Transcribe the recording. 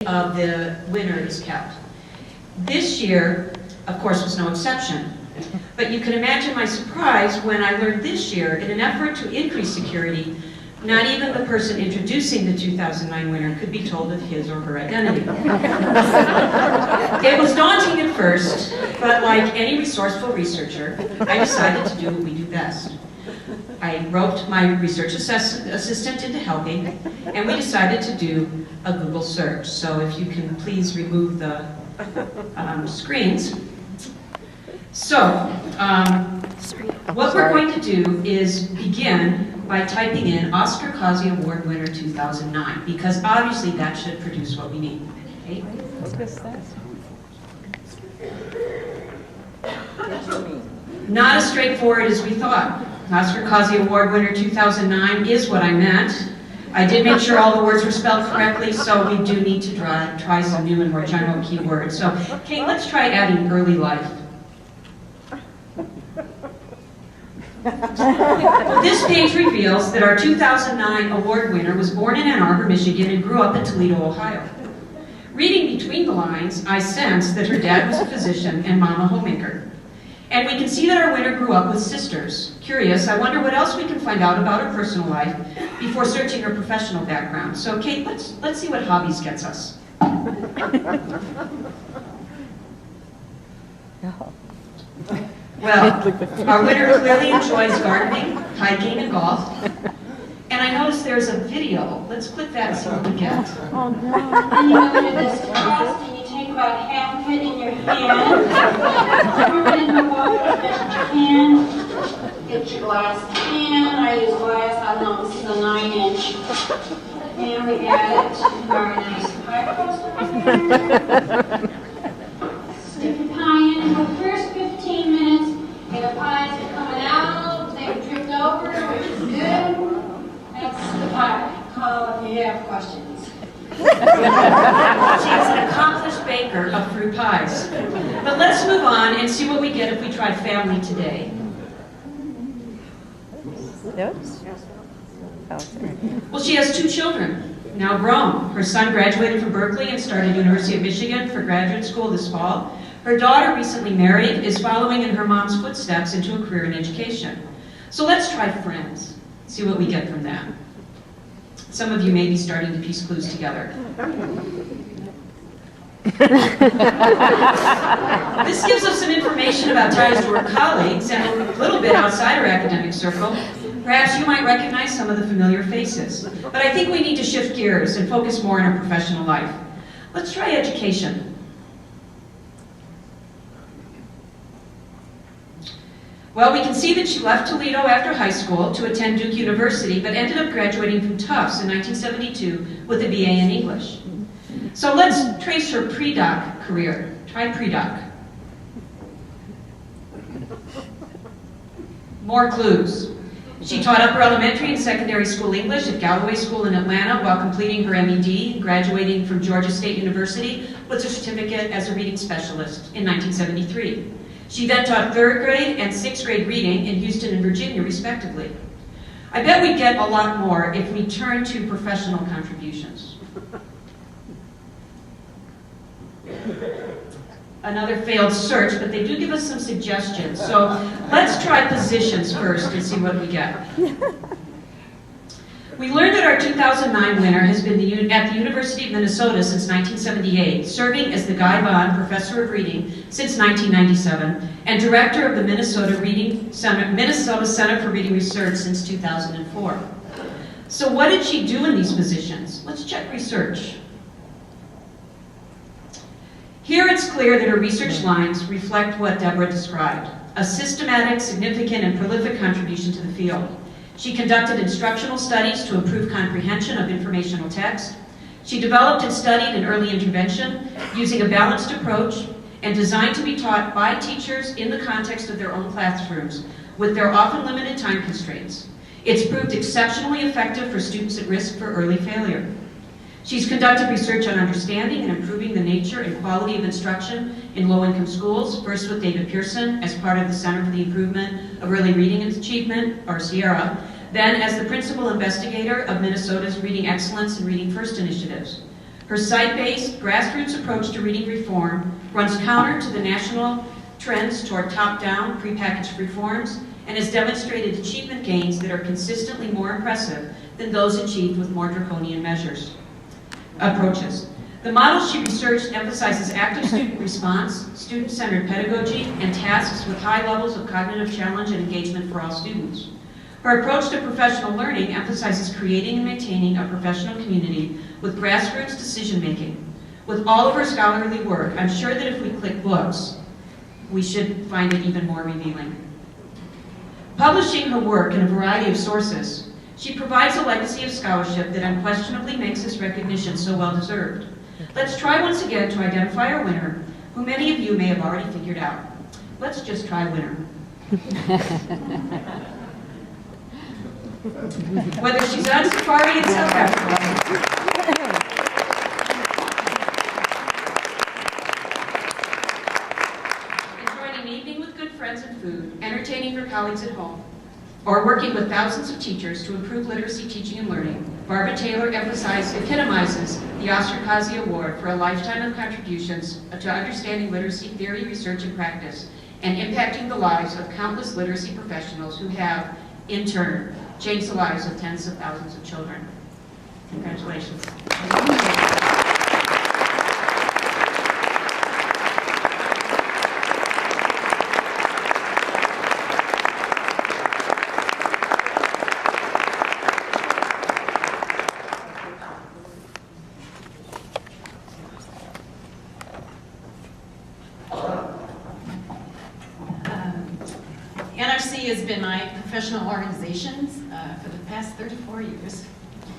of the winner is kept. This year, of course, was no exception. But you can imagine my surprise when I learned this year, in an effort to increase security, not even the person introducing the 2009 winner could be told of his or her identity. It was daunting at first, but like any resourceful researcher, I decided to do what we do best. I roped my research assistant into helping, and we decided to do a Google search. So if you can please remove the screens. So, what we're going to do is begin by typing in Oscar Causey Award Winner 2009, because obviously that should produce what we need. Okay? Not as straightforward as we thought. Oscar Causey Award Winner 2009 is what I meant. I did make sure all the words were spelled correctly, so we do need to try some new and more general keywords. So, okay, let's try adding early life. This page reveals that our 2009 award winner was born in Ann Arbor, Michigan, and grew up in Toledo, Ohio. Reading between the lines, I sensed that her dad was a physician and mom a homemaker. And we can see that our winner grew up with sisters. Curious, I wonder what else we can find out about her personal life before searching her professional background. So, Kate, let's see what hobbies gets us. Well, our winner clearly enjoys gardening, hiking, and golf. And I noticed there's a video. Let's click that and see what we get. Oh, no. And you go into this test, and you take about half of it in your hand, pour it in the water as best you can. Get your glass can. I use glass. I know this is a 9-inch. And we add it. Our nice pie crust. Stick the pie in for the first 15 minutes. And the pies are coming out. They've dripped over, which is good. That's the pie. Call if you have questions. She's an accomplished baker of fruit pies. But let's move on and see what we get if we try family today. Well, she has 2 children, now grown. Her son graduated from Berkeley and started University of Michigan for graduate school this fall. Her daughter, recently married, is following in her mom's footsteps into a career in education. So let's try friends, see what we get from that. Some of you may be starting to piece clues together. This gives us some information about ties to her colleagues and a little bit outside her academic circle. Perhaps you might recognize some of the familiar faces. But I think we need to shift gears and focus more on her professional life. Let's try education. Well, we can see that she left Toledo after high school to attend Duke University, but ended up graduating from Tufts in 1972 with a BA in English. So let's trace her pre-doc career. Try pre-doc. More clues. She taught upper elementary and secondary school English at Galloway School in Atlanta while completing her MED, graduating from Georgia State University with a certificate as a reading specialist in 1973. She then taught 3rd grade and 6th grade reading in Houston and Virginia, respectively. I bet we'd get a lot more if we turn to professional contributions. Another failed search, but they do give us some suggestions. So let's try positions first and see what we get. We learned that our 2009 winner has been at the University of Minnesota since 1978, serving as the Guy Bond Professor of Reading since 1997, and Director of the Minnesota Center for Reading Research since 2004. So what did she do in these positions? Let's check research. Here it's clear that her research lines reflect what Deborah described, a systematic, significant, and prolific contribution to the field. She conducted instructional studies to improve comprehension of informational text. She developed and studied an early intervention using a balanced approach and designed to be taught by teachers in the context of their own classrooms with their often limited time constraints. It's proved exceptionally effective for students at risk for early failure. She's conducted research on understanding and improving the nature and quality of instruction in low-income schools, first with David Pearson as part of the Center for the Improvement of Early Reading Achievement, or Sierra, then as the principal investigator of Minnesota's Reading Excellence and Reading First initiatives. Her site-based, grassroots approach to reading reform runs counter to the national trends toward top-down, prepackaged reforms, and has demonstrated achievement gains that are consistently more impressive than those achieved with more draconian approaches. The model she researched emphasizes active student response, student-centered pedagogy, and tasks with high levels of cognitive challenge and engagement for all students. Her approach to professional learning emphasizes creating and maintaining a professional community with grassroots decision-making. With all of her scholarly work, I'm sure that if we click books, we should find it even more revealing. Publishing her work in a variety of sources, she provides a legacy of scholarship that unquestionably makes this recognition so well-deserved. Let's try once again to identify our winner, who many of you may have already figured out. Let's just try winner. Whether she's on safari in South Africa, enjoying an evening with good friends and food, entertaining her colleagues at home, or working with thousands of teachers to improve literacy teaching and learning, Barbara Taylor epitomizes the Oscar Causey Award for a lifetime of contributions to understanding literacy theory, research, and practice, and impacting the lives of countless literacy professionals who have, in turn, changed the lives of tens of thousands of children. Congratulations. NRC has been my professional organization for the past 34 years.